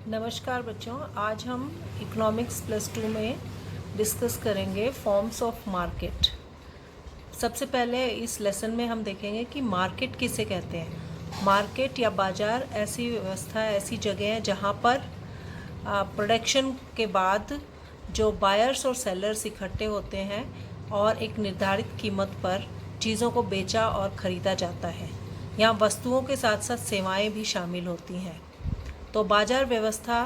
नमस्कार बच्चों, आज हम इकोनॉमिक्स +2 में डिस्कस करेंगे फॉर्म्स ऑफ मार्केट। सबसे पहले इस लेसन में हम देखेंगे कि मार्केट किसे कहते हैं। मार्केट या बाज़ार ऐसी व्यवस्था, ऐसी जगह है जहाँ पर प्रोडक्शन के बाद जो बायर्स और सेलर्स इकट्ठे होते हैं और एक निर्धारित कीमत पर चीज़ों को बेचा और ख़रीदा जाता है। यहाँ वस्तुओं के साथ साथ सेवाएं भी शामिल होती हैं। तो बाज़ार व्यवस्था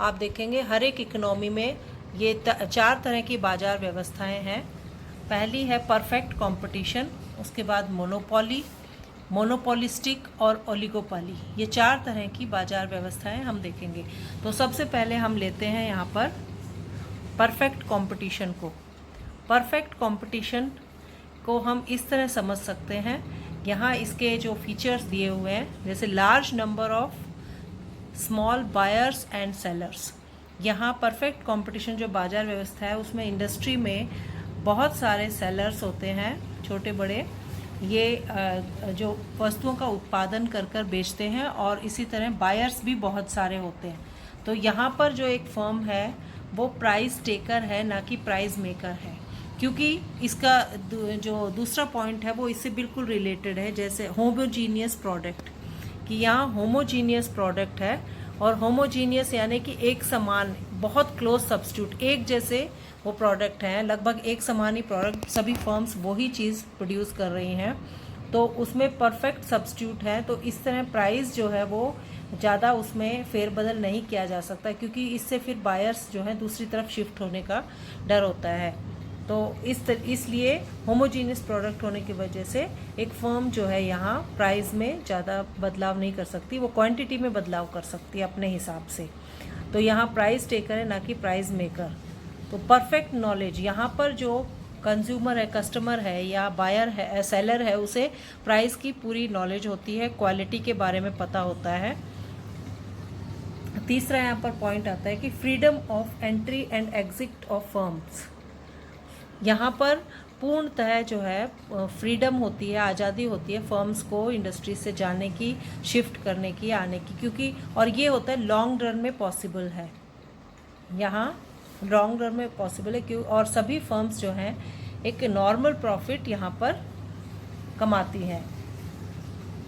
आप देखेंगे हर एक इकोनॉमी में ये 4 तरह की बाज़ार व्यवस्थाएं हैं। पहली है परफेक्ट कंपटीशन, उसके बाद मोनोपोली, मोनोपोलिस्टिक और ओलिगोपोली। ये 4 तरह की बाज़ार व्यवस्थाएं हम देखेंगे। तो सबसे पहले हम लेते हैं यहाँ पर परफेक्ट कंपटीशन को। परफेक्ट कंपटीशन को हम इस तरह समझ सकते हैं, यहाँ इसके जो फीचर्स दिए हुए हैं, जैसे large number of small buyers and sellers. यहाँ परफेक्ट कंपटीशन जो बाज़ार व्यवस्था है उसमें इंडस्ट्री में बहुत सारे सेलर्स होते हैं, छोटे बड़े, ये जो वस्तुओं का उत्पादन कर कर बेचते हैं, और इसी तरह बायर्स भी बहुत सारे होते हैं। तो यहाँ पर जो एक फर्म है वो प्राइस टेकर है, ना कि प्राइस मेकर है, क्योंकि इसका जो दूसरा पॉइंट है वो इससे बिल्कुल रिलेटेड है, जैसे होमोजीनियस प्रोडक्ट, कि यहाँ होमोजीनियस प्रोडक्ट है। और होमोजीनियस यानी कि एक समान, बहुत क्लोज सब्स्टिट्यूट, एक जैसे वो प्रोडक्ट हैं, लगभग एक समान ही प्रोडक्ट, सभी फर्म्स वही चीज़ प्रोड्यूस कर रही हैं, तो उसमें परफेक्ट सब्स्टिट्यूट है। तो इस तरह प्राइस जो है वो ज़्यादा उसमें फेरबदल नहीं किया जा सकता, क्योंकि इससे फिर बायर्स जो है दूसरी तरफ शिफ्ट होने का डर होता है। तो इसलिए होमोजीनियस प्रोडक्ट होने की वजह से एक फर्म जो है यहाँ प्राइस में ज़्यादा बदलाव नहीं कर सकती, वो क्वांटिटी में बदलाव कर सकती है अपने हिसाब से। तो यहाँ प्राइस टेकर है, ना कि प्राइस मेकर। तो परफेक्ट नॉलेज, यहाँ पर जो कंज्यूमर है, कस्टमर है या बायर है, सेलर है, उसे प्राइस की पूरी नॉलेज होती है, क्वालिटी के बारे में पता होता है। तीसरा यहाँ पर पॉइंट आता है कि freedom of entry and exit of firms. यहाँ पर पूर्णतः जो है फ्रीडम होती है, आज़ादी होती है फर्म्स को इंडस्ट्री से जाने की, शिफ्ट करने की, आने की, क्योंकि और ये होता है लॉन्ग रन में पॉसिबल है, यहाँ लॉन्ग रन में पॉसिबल है, क्यों, और सभी फर्म्स जो हैं एक नॉर्मल प्रॉफिट यहाँ पर कमाती हैं।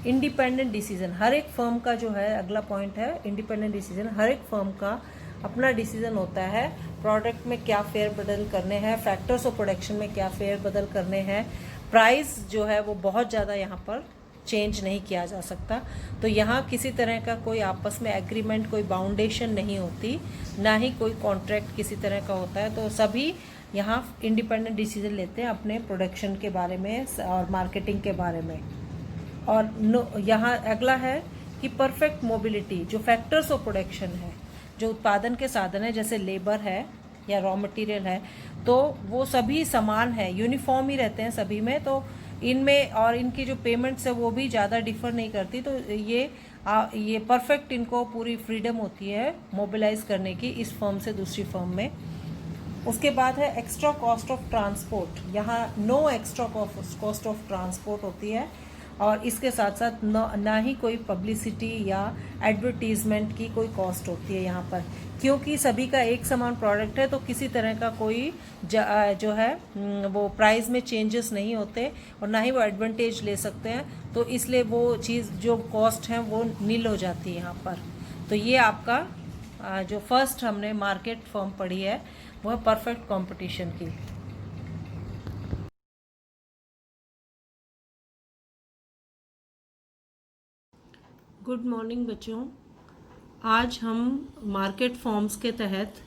इंडिपेंडेंट डिसीजन, हर एक फर्म का जो है अगला पॉइंट है इंडिपेंडेंट डिसीजन। हर एक फर्म का अपना डिसीजन होता है, प्रोडक्ट में क्या फेर बदल करने हैं, फैक्टर्स ऑफ प्रोडक्शन में क्या फेर बदल करने हैं। प्राइस जो है वो बहुत ज़्यादा यहाँ पर चेंज नहीं किया जा सकता। तो यहाँ किसी तरह का कोई आपस में एग्रीमेंट, कोई बाउंडेशन नहीं होती, ना ही कोई कॉन्ट्रैक्ट किसी तरह का होता है। तो सभी यहाँ इंडिपेंडेंट डिसीजन लेते हैं अपने प्रोडक्शन के बारे में और मार्केटिंग के बारे में। और यहाँ अगला है कि परफेक्ट मोबिलिटी, जो फैक्टर्स ऑफ प्रोडक्शन है, जो उत्पादन के साधन है, जैसे लेबर है या रॉ मटेरियल है, तो वो सभी समान है, यूनिफॉर्म ही रहते हैं सभी में। तो इनमें और इनकी जो पेमेंट्स है वो भी ज़्यादा डिफर नहीं करती। तो ये परफेक्ट, इनको पूरी फ्रीडम होती है मोबिलाइज करने की इस फर्म से दूसरी फर्म में। उसके बाद है एक्स्ट्रा कॉस्ट ऑफ ट्रांसपोर्ट, यहाँ no extra cost of transport होती है, और इसके साथ साथ ना ही कोई पब्लिसिटी या एडवर्टीजमेंट की कोई कॉस्ट होती है यहाँ पर, क्योंकि सभी का एक समान प्रोडक्ट है। तो किसी तरह का कोई जो है वो प्राइस में चेंजेस नहीं होते, और ना ही वो एडवांटेज ले सकते हैं। तो इसलिए वो चीज़, जो कॉस्ट है वो नील हो जाती है यहाँ पर। तो ये आपका जो फर्स्ट हमने मार्केट फॉर्म पढ़ी है वो है परफेक्ट कंपटीशन की। गुड मॉर्निंग बच्चों, आज हम मार्केट फॉर्म्स के तहत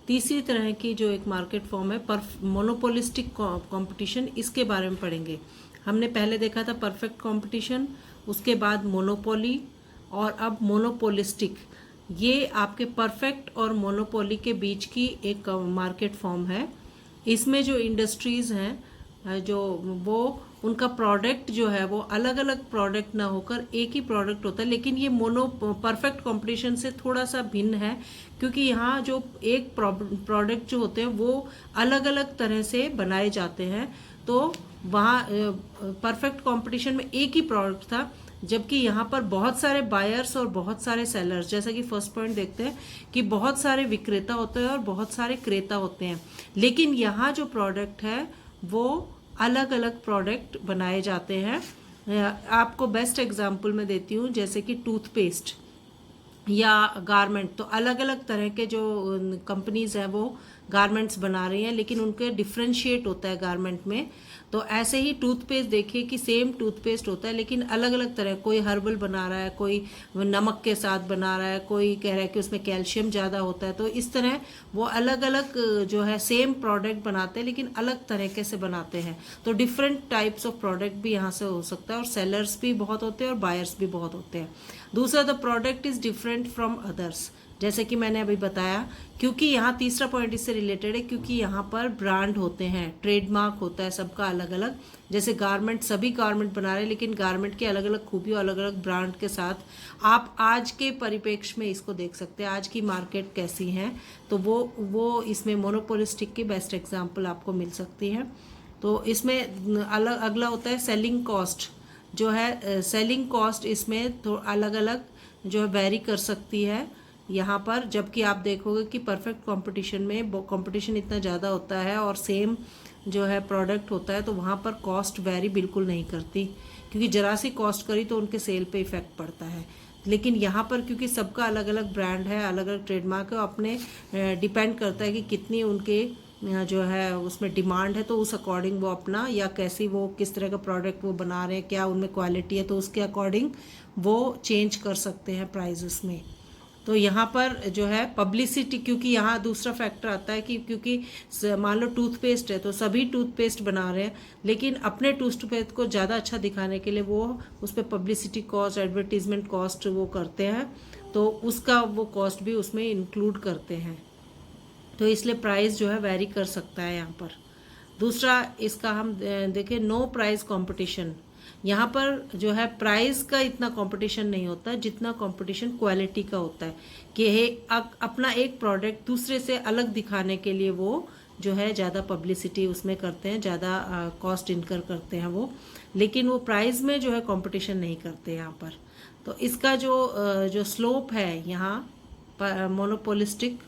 तीसरी तरह की जो एक मार्केट फॉर्म है मोनोपोलिस्टिक कंपटीशन, इसके बारे में पढ़ेंगे। हमने पहले देखा था परफेक्ट कंपटीशन, उसके बाद मोनोपोली, और अब मोनोपोलिस्टिक। ये आपके परफेक्ट और मोनोपोली के बीच की एक मार्केट फॉर्म है। इसमें जो इंडस्ट्रीज़ हैं, जो वो उनका प्रोडक्ट जो है वो अलग अलग प्रोडक्ट ना होकर एक ही प्रोडक्ट होता है, लेकिन ये परफेक्ट कंपटीशन से थोड़ा सा भिन्न है, क्योंकि यहाँ जो एक प्रोडक्ट जो होते हैं वो अलग अलग तरह से बनाए जाते हैं। तो वहाँ परफेक्ट कंपटीशन में एक ही प्रोडक्ट था, जबकि यहाँ पर बहुत सारे बायर्स और बहुत सारे सेलर्स, जैसा कि फर्स्ट पॉइंट देखते हैं कि बहुत सारे विक्रेता होते हैं और बहुत सारे क्रेता होते हैं, लेकिन यहाँ जो प्रोडक्ट है वो अलग अलग प्रोडक्ट बनाए जाते हैं। आपको बेस्ट एग्जांपल मैं देती हूँ, जैसे कि टूथपेस्ट या गारमेंट, तो अलग अलग तरह के जो कंपनीज हैं वो गारमेंट्स बना रही हैं, लेकिन उनके डिफ्रेंशिएट होता है गारमेंट में। तो ऐसे ही टूथपेस्ट देखिए कि सेम टूथपेस्ट होता है लेकिन अलग अलग तरह, कोई हर्बल बना रहा है, कोई नमक के साथ बना रहा है, कोई कह रहा है कि उसमें कैल्शियम ज़्यादा होता है। तो इस तरह वो अलग अलग जो है सेम प्रोडक्ट बनाते हैं लेकिन अलग तरीके से बनाते हैं। तो डिफरेंट टाइप्स ऑफ प्रोडक्ट भी यहाँ से हो सकता है, और सेलर्स भी बहुत होते हैं और बायर्स भी बहुत होते हैं। दूसरा, the product is different from others, जैसे कि मैंने अभी बताया, क्योंकि यहाँ तीसरा पॉइंट इससे रिलेटेड है, क्योंकि यहाँ पर ब्रांड होते हैं, ट्रेडमार्क होता है सबका अलग अलग। जैसे गारमेंट, सभी गारमेंट बना रहे हैं लेकिन गारमेंट की अलग अलग खूबियों, अलग अलग ब्रांड के साथ आप आज के परिप्रेक्ष्य में इसको देख सकते हैं, आज की मार्केट कैसी है। तो वो इसमें मोनोपोलिस्टिक की बेस्ट एग्जाम्पल आपको मिल सकती है। तो इसमें अलग अगला होता है सेलिंग कॉस्ट, जो है सेलिंग कॉस्ट इसमें तो अलग अलग जो है वेरी कर सकती है यहाँ पर। जबकि आप देखोगे कि परफेक्ट कंपटीशन में कंपटीशन इतना ज़्यादा होता है और सेम जो है प्रोडक्ट होता है, तो वहाँ पर कॉस्ट वेरी बिल्कुल नहीं करती, क्योंकि जरा सी कॉस्ट करी तो उनके सेल पे इफेक्ट पड़ता है। लेकिन यहाँ पर क्योंकि सबका अलग अलग ब्रांड है, अलग अलग ट्रेडमार्क है, अपने डिपेंड करता है कि कितनी उनके जो है उसमें डिमांड है, तो उस अकॉर्डिंग वो अपना, या कैसी वो किस तरह का प्रोडक्ट वो बना रहे हैं, क्या उनमें क्वालिटी है, तो उसके अकॉर्डिंग वो चेंज कर सकते हैं प्राइजेस में। तो यहाँ पर जो है पब्लिसिटी, क्योंकि यहाँ दूसरा फैक्टर आता है कि क्योंकि मान लो टूथपेस्ट है तो सभी टूथपेस्ट बना रहे हैं, लेकिन अपने टूथपेस्ट को ज़्यादा अच्छा दिखाने के लिए वो उस पर पब्लिसिटी कॉस्ट, एडवर्टीजमेंट कॉस्ट वो करते हैं, तो उसका वो कॉस्ट भी उसमें इंक्लूड करते हैं। तो इसलिए प्राइस जो है वेरी कर सकता है यहाँ पर। दूसरा इसका हम देखें, नो प्राइस कंपटीशन। यहाँ पर जो है प्राइस का इतना कंपटीशन नहीं होता जितना कंपटीशन क्वालिटी का होता है, कि अपना एक प्रोडक्ट दूसरे से अलग दिखाने के लिए वो जो है ज़्यादा पब्लिसिटी उसमें करते हैं, ज़्यादा कॉस्ट इनकर करते हैं वो, लेकिन वो प्राइस में जो है कंपटीशन नहीं करते यहाँ पर। तो इसका जो स्लोप है यहाँ मोनोपोलिस्टिक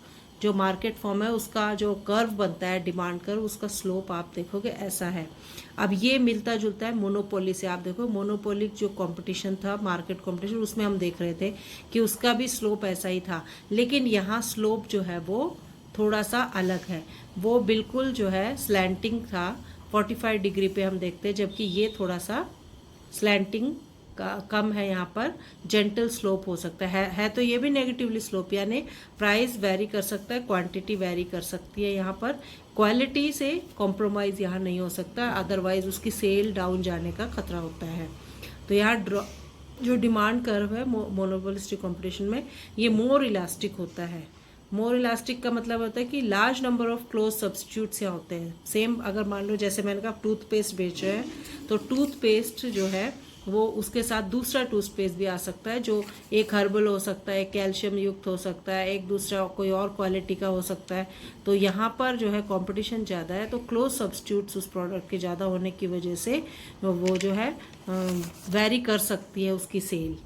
जो मार्केट फॉर्म है उसका जो कर्व बनता है, डिमांड कर्व, उसका स्लोप आप देखोगे ऐसा है। अब ये मिलता जुलता है मोनोपोली से। आप देखो मोनोपोलिक जो कंपटीशन था, मार्केट कंपटीशन, उसमें हम देख रहे थे कि उसका भी स्लोप ऐसा ही था, लेकिन यहाँ स्लोप जो है वो थोड़ा सा अलग है, वो बिल्कुल जो है स्लैंटिंग था, 45 डिग्री पे हम देखते हैं, जबकि ये थोड़ा सा स्लैंटिंग कम है, यहाँ पर जेंटल स्लोप हो सकता है तो ये भी नेगेटिवली स्लोप, यानी प्राइस वेरी कर सकता है, क्वांटिटी वेरी कर सकती है। यहाँ पर क्वालिटी से कॉम्प्रोमाइज़ यहाँ नहीं हो सकता, अदरवाइज उसकी सेल डाउन जाने का खतरा होता है। तो यहाँ जो डिमांड कर्व है मोनोपोलिस्टिक कंपटीशन में, ये मोर इलास्टिक होता है। मोर इलास्टिक का मतलब होता है कि large number of close substitutes यहाँ होते हैं। सेम अगर मान लो जैसे मैंने कहा टूथपेस्ट बेच रहे हैं, तो टूथपेस्ट जो है वो उसके साथ दूसरा टूथपेस्ट भी आ सकता है, जो एक हर्बल हो सकता है, एक कैल्शियम युक्त हो सकता है, एक दूसरा कोई और क्वालिटी का हो सकता है। तो यहाँ पर जो है कंपटीशन ज़्यादा है, तो क्लोज सब्सटीट्यूट्स उस प्रोडक्ट के ज़्यादा होने की वजह से वो जो है वेरी कर सकती है उसकी सेल।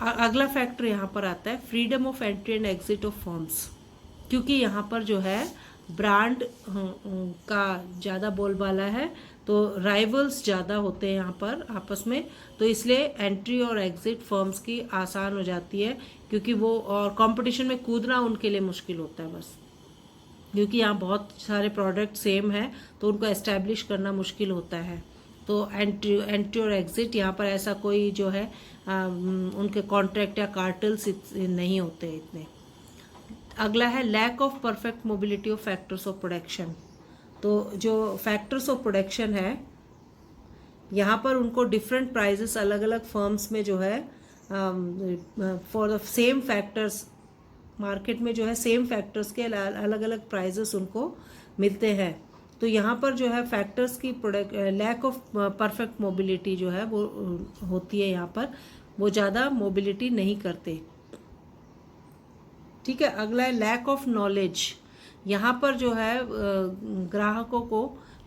अगला फैक्टर यहाँ पर आता है freedom of entry and exit of firms, क्योंकि यहाँ पर जो है ब्रांड का ज़्यादा बोलबाला है, तो राइवल्स ज़्यादा होते हैं यहाँ पर आपस में, तो इसलिए एंट्री और एग्जिट फर्म्स की आसान हो जाती है, क्योंकि वो और कंपटीशन में कूदना उनके लिए मुश्किल होता है बस, क्योंकि यहाँ बहुत सारे प्रोडक्ट सेम है तो उनको एस्टैब्लिश करना मुश्किल होता है। तो एंट्री और एग्जिट यहाँ पर ऐसा कोई जो है उनके कॉन्ट्रैक्ट या कार्टल्स नहीं होते इतने। अगला है lack of perfect mobility of factors of production. तो जो फैक्टर्स ऑफ प्रोडक्शन है यहाँ पर उनको डिफरेंट प्राइजेस अलग अलग फर्म्स में जो है for the same factors, market में जो है सेम फैक्टर्स के अलग अलग प्राइजेस उनको मिलते हैं। तो यहाँ पर जो है फैक्टर्स की लैक ऑफ परफेक्ट मोबिलिटी जो है वो होती है, यहाँ पर वो ज़्यादा मोबिलिटी नहीं करते। ठीक है, अगला है लैक ऑफ नॉलेज। यहाँ पर जो है ग्राहकों को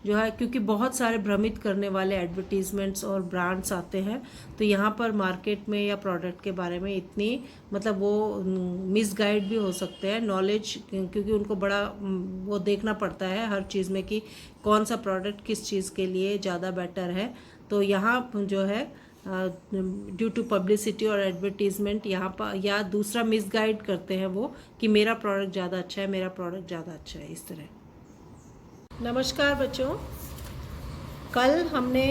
जो है, क्योंकि बहुत सारे भ्रमित करने वाले एडवर्टीजमेंट्स और ब्रांड्स आते हैं, तो यहाँ पर मार्केट में या प्रोडक्ट के बारे में इतनी मतलब वो मिसगाइड भी हो सकते हैं नॉलेज, क्योंकि उनको बड़ा वो देखना पड़ता है हर चीज़ में कि कौन सा प्रोडक्ट किस चीज़ के लिए ज़्यादा बेटर है। तो यहाँ जो है ड्यू टू पब्लिसिटी और एडवर्टीजमेंट यहाँ पर या दूसरा मिसगाइड करते हैं वो कि मेरा प्रोडक्ट ज़्यादा अच्छा है, मेरा प्रोडक्ट ज़्यादा अच्छा है, इस तरह। नमस्कार बच्चों, कल हमने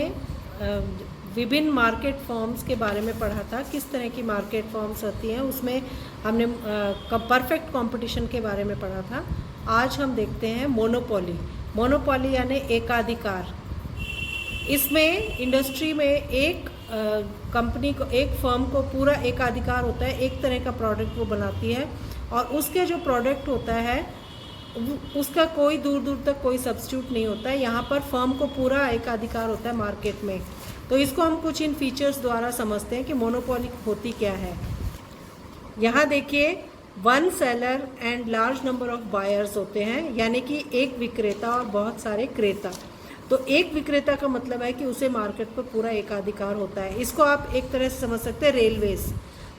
विभिन्न मार्केट फॉर्म्स के बारे में पढ़ा था, किस तरह की मार्केट फॉर्म्स होती हैं। उसमें हमने परफेक्ट कंपटीशन के बारे में पढ़ा था। आज हम देखते हैं मोनोपोली। मोनोपोली यानी एकाधिकार। इसमें इंडस्ट्री में एक कंपनी को, एक फर्म को पूरा एकाधिकार होता है, एक तरह का प्रोडक्ट वो बनाती है और उसके जो प्रोडक्ट होता है उसका कोई दूर दूर तक कोई सब्स्टिट्यूट नहीं होता है। यहाँ पर फर्म को पूरा एकाधिकार होता है मार्केट में। तो इसको हम कुछ इन फीचर्स द्वारा समझते हैं कि मोनोपोली होती क्या है। यहाँ देखिए, one seller and large number of buyers होते हैं, यानी कि एक विक्रेता और बहुत सारे क्रेता। तो एक विक्रेता का मतलब है कि उसे मार्केट पर पूरा एकाधिकार होता है। इसको आप एक तरह से समझ सकते हैं रेलवेज।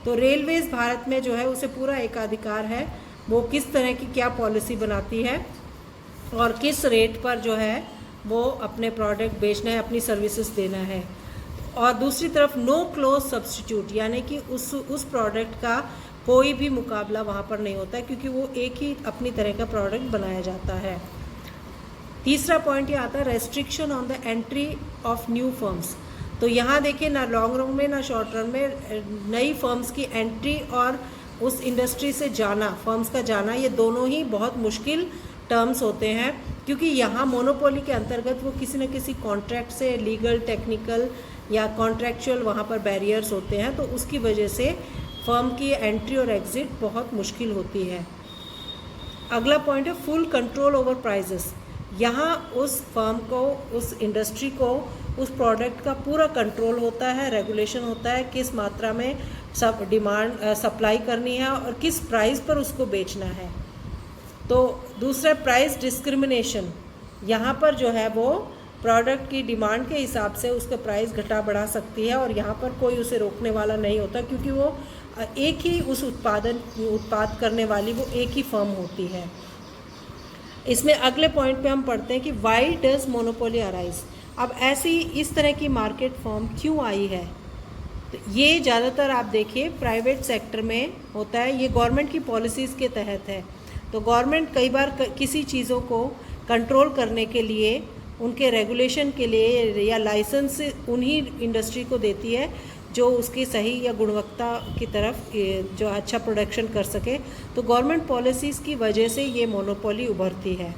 तो रेलवेज भारत में जो है उसे पूरा एकाधिकार है, वो किस तरह की क्या पॉलिसी बनाती है और किस रेट पर जो है वो अपने प्रोडक्ट बेचना है, अपनी सर्विसेज देना है। और दूसरी तरफ नो क्लोज सब्स्टिट्यूट, यानी कि उस प्रोडक्ट का कोई भी मुकाबला वहाँ पर नहीं होता है, क्योंकि वो एक ही अपनी तरह का प्रोडक्ट बनाया जाता है। तीसरा पॉइंट ये आता है restriction on the entry of new firms. तो यहाँ देखिए, ना लॉन्ग रन में ना शॉर्ट रन में नई फर्म्स की एंट्री और उस इंडस्ट्री से जाना, फर्म्स का जाना, ये दोनों ही बहुत मुश्किल टर्म्स होते हैं, क्योंकि यहाँ मोनोपोली के अंतर्गत वो किसी न किसी कॉन्ट्रैक्ट से, लीगल, टेक्निकल या कॉन्ट्रैक्चुअल वहाँ पर बैरियर्स होते हैं, तो उसकी वजह से फर्म की एंट्री और एग्जिट बहुत मुश्किल होती है। अगला पॉइंट है फुल कंट्रोल ओवर प्राइजेस। यहाँ उस फर्म को, उस इंडस्ट्री को, उस प्रोडक्ट का पूरा कंट्रोल होता है, रेगुलेशन होता है, किस मात्रा में सब डिमांड सप्लाई करनी है और किस प्राइस पर उसको बेचना है। तो दूसरा प्राइस डिस्क्रिमिनेशन, यहाँ पर जो है वो प्रोडक्ट की डिमांड के हिसाब से उसका प्राइस घटा बढ़ा सकती है और यहाँ पर कोई उसे रोकने वाला नहीं होता, क्योंकि वो एक ही उस उत्पाद करने वाली वो एक ही फर्म होती है। इसमें अगले पॉइंट पे हम पढ़ते हैं कि वाई डज मोनोपोली अराइज। अब ऐसी इस तरह की मार्केट फॉर्म क्यों आई है? तो ये ज़्यादातर आप देखिए प्राइवेट सेक्टर में होता है, ये गवर्नमेंट की पॉलिसीज़ के तहत है। तो गवर्नमेंट कई बार किसी चीज़ों को कंट्रोल करने के लिए, उनके रेगुलेशन के लिए या लाइसेंस उन्हीं इंडस्ट्री को देती है जो उसकी सही या गुणवत्ता की तरफ जो अच्छा प्रोडक्शन कर सके। तो गवर्नमेंट पॉलिसीज़ की वजह से ये मोनोपोली उभरती है।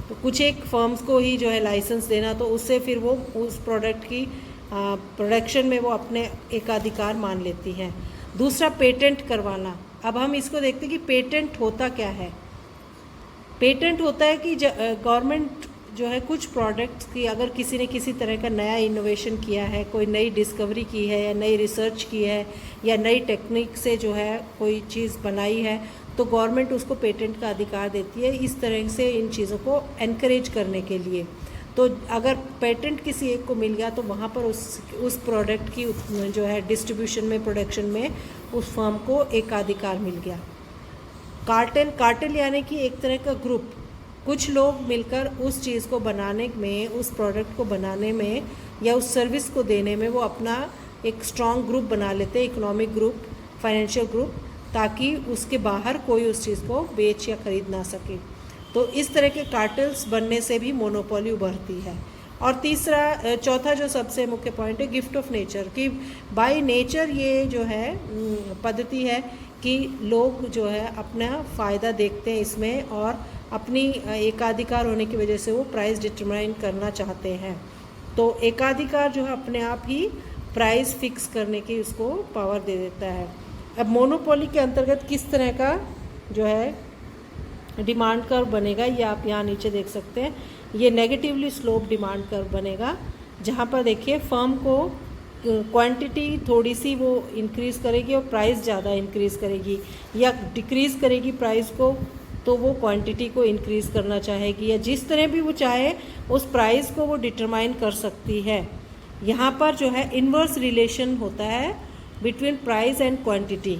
तो कुछ एक फर्म्स को ही जो है लाइसेंस देना, तो उससे फिर वो उस प्रोडक्ट की प्रोडक्शन में वो अपने एकाधिकार मान लेती हैं। दूसरा पेटेंट करवाना। अब हम इसको देखते हैं कि पेटेंट होता क्या है। पेटेंट होता है कि गवर्नमेंट जो है कुछ प्रोडक्ट्स की अगर किसी ने किसी तरह का नया इनोवेशन किया है, कोई नई डिस्कवरी की है या नई रिसर्च की है या नई टेक्निक से जो है कोई चीज़ बनाई है, तो गवर्नमेंट उसको पेटेंट का अधिकार देती है, इस तरह से इन चीज़ों को एनकरेज करने के लिए। तो अगर पेटेंट किसी एक को मिल गया तो वहाँ पर उस प्रोडक्ट की जो है डिस्ट्रीब्यूशन में, प्रोडक्शन में उस फर्म को एकाधिकार मिल गया। कार्टेल यानी कि एक तरह का ग्रुप, कुछ लोग मिलकर उस चीज़ को बनाने में, उस प्रोडक्ट को बनाने में या उस सर्विस को देने में वो अपना एक स्ट्रॉन्ग ग्रुप बना लेते हैं, इकोनॉमिक ग्रुप, फाइनेंशियल ग्रुप, ताकि उसके बाहर कोई उस चीज़ को बेच या खरीद ना सके। तो इस तरह के कार्टेल्स बनने से भी मोनोपोली उभरती है। और चौथा जो सबसे मुख्य पॉइंट है गिफ्ट ऑफ नेचर, कि बाय नेचर ये जो है पद्धति है कि लोग जो है अपना फ़ायदा देखते हैं इसमें और अपनी एकाधिकार होने की वजह से वो प्राइस डिटरमाइन करना चाहते हैं। तो एकाधिकार जो है अपने आप ही प्राइस फिक्स करने की उसको पावर दे देता है। अब मोनोपोली के अंतर्गत किस तरह का जो है डिमांड कर्व बनेगा, ये आप यहाँ नीचे देख सकते हैं। ये नेगेटिवली स्लोप डिमांड कर्व बनेगा, जहाँ पर देखिए फर्म को क्वांटिटी थोड़ी सी वो इंक्रीज़ करेगी और प्राइस ज़्यादा इंक्रीज़ करेगी, या डिक्रीज़ करेगी प्राइस को तो वो क्वांटिटी को इंक्रीज़ करना चाहेगी, या जिस तरह भी वो चाहे उस प्राइस को वो डिटरमाइन कर सकती है। यहाँ पर जो है इन्वर्स रिलेशन होता है बिटवीन प्राइस एंड क्वांटिटी,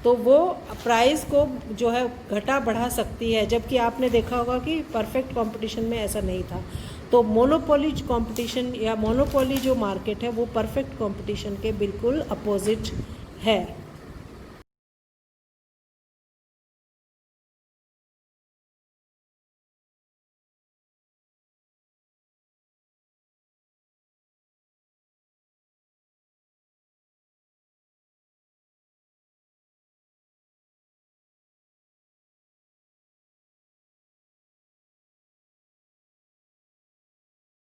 तो वो प्राइस को जो है घटा बढ़ा सकती है, जबकि आपने देखा होगा कि परफेक्ट कंपटीशन में ऐसा नहीं था। तो मोनोपोली कंपटीशन या मोनोपोली जो मार्केट है वो परफेक्ट कंपटीशन के बिल्कुल अपोजिट है।